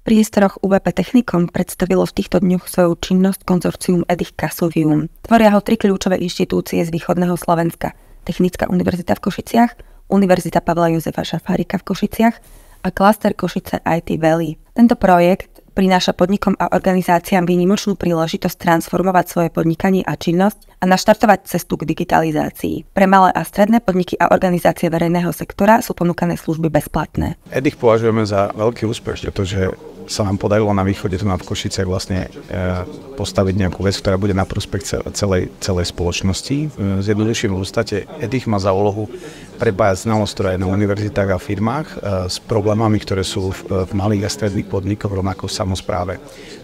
V priestoroch UVP Technikum predstavilo v týchto dňoch svoju činnosť konzorcium EDIH Casovium. Tvoria ho 3 kľúčové inštitúcie z východného Slovenska. Technická univerzita v Košiciach, Univerzita Pavla Jozefa Šafárika v Košiciach a klaster Košice IT Valley. Tento projekt prináša podnikom a organizáciám výnimočnú príležitosť transformovať svoje podnikanie a činnosť a naštartovať cestu k digitalizácii. Pre malé a stredné podniky a organizácie verejného sektora sú ponúkané služby bezplatné. EDIH považujeme za veľký úspech, pretože sa nám podarilo na východe, tu na v Košiciach vlastne postaviť nejakú vec, ktorá bude na prospekt celej spoločnosti. Zjednoduším v podstate EDIH má za úlohu prepájať znalosť, ktorá je na univerzitách a firmách s problémami, ktoré sú v malých a stredných podnikoch, rovnako v samospráve.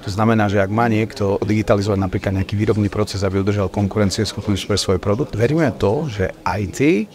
To znamená, že ak má niekto digitalizovať napríklad nejaký výrobný proces, aby udržal konkurencieschopnosť pre svoj produkt, veríme to, že IT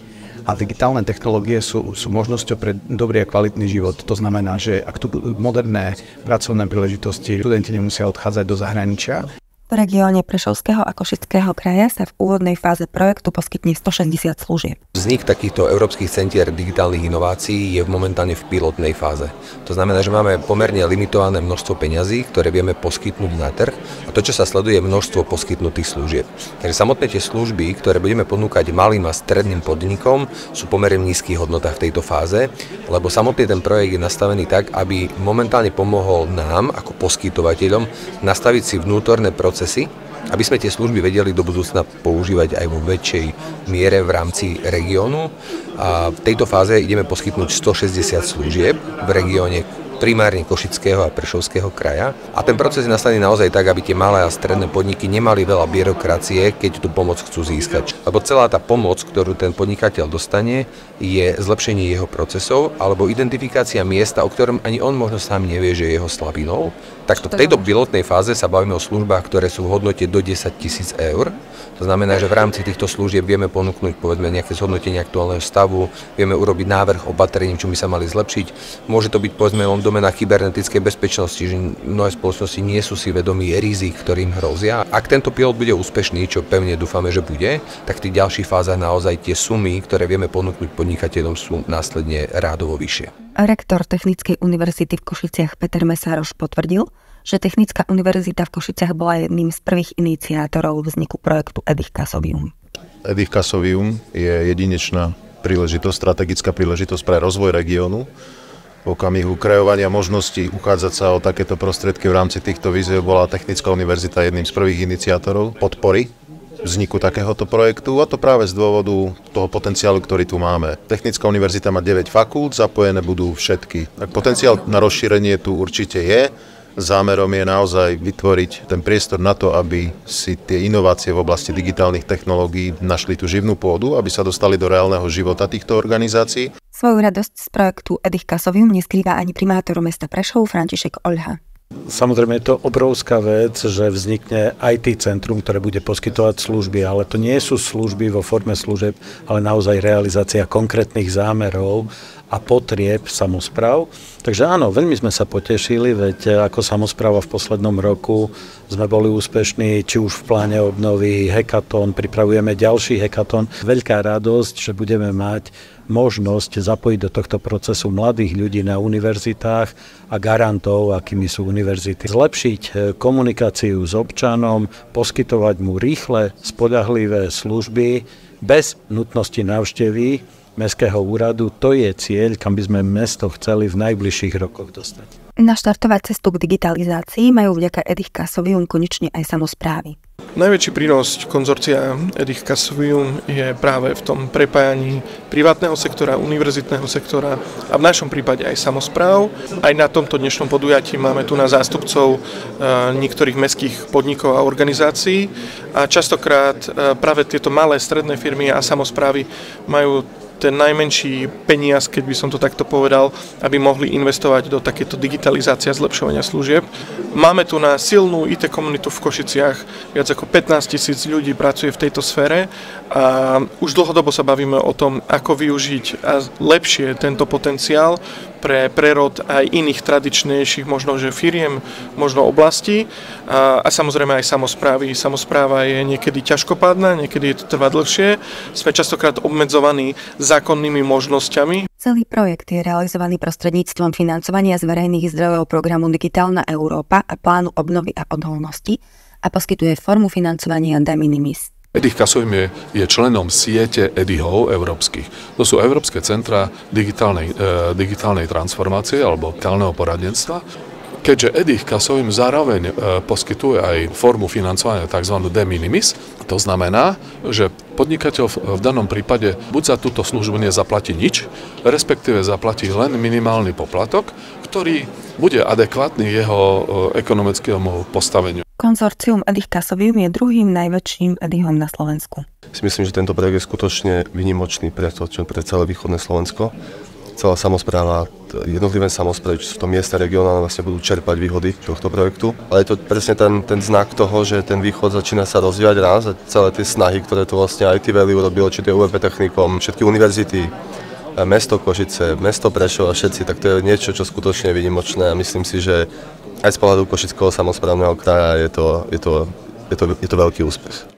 a digitálne technológie sú možnosťou pre dobrý a kvalitný život. To znamená, že ak tu moderné pracovné príležitosti, študenti nemusia odchádzať do zahraničia. V regióne Prešovského a Košického kraja sa v úvodnej fáze projektu poskytne 160 služieb. Vznik takýchto európskych centier digitálnych inovácií je momentálne v pilotnej fáze. To znamená, že máme pomerne limitované množstvo peňazí, ktoré vieme poskytnúť na trh, a to, čo sa sleduje, je množstvo poskytnutých služieb. Takže samotné tie služby, ktoré budeme ponúkať malým a stredným podnikom, sú pomerne v nízkych hodnotách v tejto fáze, lebo samotný ten projekt je nastavený tak, aby momentálne pomohol nám ako poskytovateľom nastaviť si vnútorné procesy, aby sme tie služby vedeli do budúcna používať aj vo väčšej miere v rámci regiónu. A v tejto fáze ideme poskytnúť 160 služieb v regióne primárne Košického a Prešovského kraja. A ten proces je nastavený naozaj tak, aby tie malé a stredné podniky nemali veľa byrokracie, keď tú pomoc chcú získať. Lebo celá tá pomoc, ktorú ten podnikateľ dostane, je zlepšenie jeho procesov alebo identifikácia miesta, o ktorom ani on možno sám nevie, že je jeho slabinou. Takto v tejto pilotnej fáze sa bavíme o službách, ktoré sú v hodnote do 10 000 eur. To znamená, že v rámci týchto služieb vieme ponúknuť povedzme nejaké zhodnotenie aktuálneho stavu, vieme urobiť návrh opatrení, čo by sa mali zlepšiť. Môže to byť povedzme len domena kybernetickej bezpečnosti, že mnohé spoločnosti nie sú si vedomí rizik, ktorým hrozia. Ak tento pilot bude úspešný, čo pevne dúfame, že bude, tak v tých ďalších fázach naozaj tie sumy, ktoré vieme ponúknuť podnikateľom, sú následne rádovo vyššie. Rektor Technickej univerzity v Košiciach Peter Mesároš potvrdil, že Technická univerzita v Košiciach bola jedným z prvých iniciátorov vzniku projektu EDIH Casovium. EDIH Casovium je jedinečná príležitosť, strategická príležitosť pre rozvoj regiónu. V okamihu kreovania možností uchádzať sa o takéto prostriedky v rámci týchto víziev bola Technická univerzita jedným z prvých iniciátorov podpory vzniku takéhoto projektu, a to práve z dôvodu toho potenciálu, ktorý tu máme. Technická univerzita má 9 fakult, zapojené budú všetky. Tak potenciál na rozšírenie tu určite je. Zámerom je naozaj vytvoriť ten priestor na to, aby si tie inovácie v oblasti digitálnych technológií našli tú živnú pôdu, aby sa dostali do reálneho života týchto organizácií. Svoju radosť z projektu EDIH Casovium neskrýva ani primátor mesta Prešov František Oľha. Samozrejme je to obrovská vec, že vznikne IT centrum, ktoré bude poskytovať služby, ale to nie sú služby vo forme služieb, ale naozaj realizácia konkrétnych zámerov a potrieb samospráv. Takže áno, veľmi sme sa potešili, veď ako samospráva v poslednom roku sme boli úspešní, či už v pláne obnovy hackathon, pripravujeme ďalší hackathon. Veľká radosť, že budeme mať možnosť zapojiť do tohto procesu mladých ľudí na univerzitách a garantov, akými sú univerzity. Zlepšiť komunikáciu s občanom, poskytovať mu rýchle, spoľahlivé služby bez nutnosti návštevy mestského úradu. To je cieľ, kam by sme mesto chceli v najbližších rokoch dostať. Naštartovať cestu k digitalizácii majú vďaka EDIH Casovium konečne aj samosprávy. Najväčší prínos konzorcia EDIH Casovium je práve v tom prepájaní privátneho sektora, univerzitného sektora a v našom prípade aj samospráv. Aj na tomto dnešnom podujatí máme tu na zástupcov niektorých mestských podnikov a organizácií a častokrát práve tieto malé stredné firmy a samosprávy majú ten najmenší peniaz, keď by som to takto povedal, aby mohli investovať do takéto digitalizácie a zlepšovania služieb. Máme tu na silnú IT komunitu v Košiciach, viac ako 15 000 ľudí pracuje v tejto sfére a už dlhodobo sa bavíme o tom, ako využiť a lepšie tento potenciál pre prerod aj iných tradičnejších možno že firiem, možno oblastí a samozrejme aj samosprávy. Samospráva je niekedy ťažkopádna, niekedy je to trvá dlhšie. Sme častokrát obmedzovaní zákonnými možnosťami. Celý projekt je realizovaný prostredníctvom financovania z verejných zdrojov programu Digitálna Európa a plánu obnovy a odolnosti a poskytuje formu financovania de minimis. EDIH Kasovým je členom siete EDIHov európskych. To sú Európske centra digitálnej transformácie alebo digitálneho poradenstva. Keďže EDIH Kasovým zároveň poskytuje aj formu financovania tzv. De minimis, to znamená, že podnikateľ v danom prípade buď za túto službu nezaplatí nič, respektíve zaplatí len minimálny poplatok, ktorý bude adekvátny jeho ekonomickému postaveniu. Konzorcium EDIH Kasovium je druhým najväčším EDIHom na Slovensku. Myslím, že tento projekt je skutočne výnimočný pre celé východné Slovensko. Celá samospráva, jednotlivé samosprávy, čo sú to miesta regionálne, vlastne budú čerpať výhody tohto projektu. Ale je to presne ten znak toho, že ten východ začína sa rozvíjať raz a celé tie snahy, ktoré tu vlastne IT Valley urobilo, či to je UVP Technikum, všetky univerzity, mesto Košice, mesto Prešov a všetci, tak to je niečo, čo skutočne je výnimočné a myslím si, že aj z pohľadu Košického samosprávneho kraja je to veľký úspech.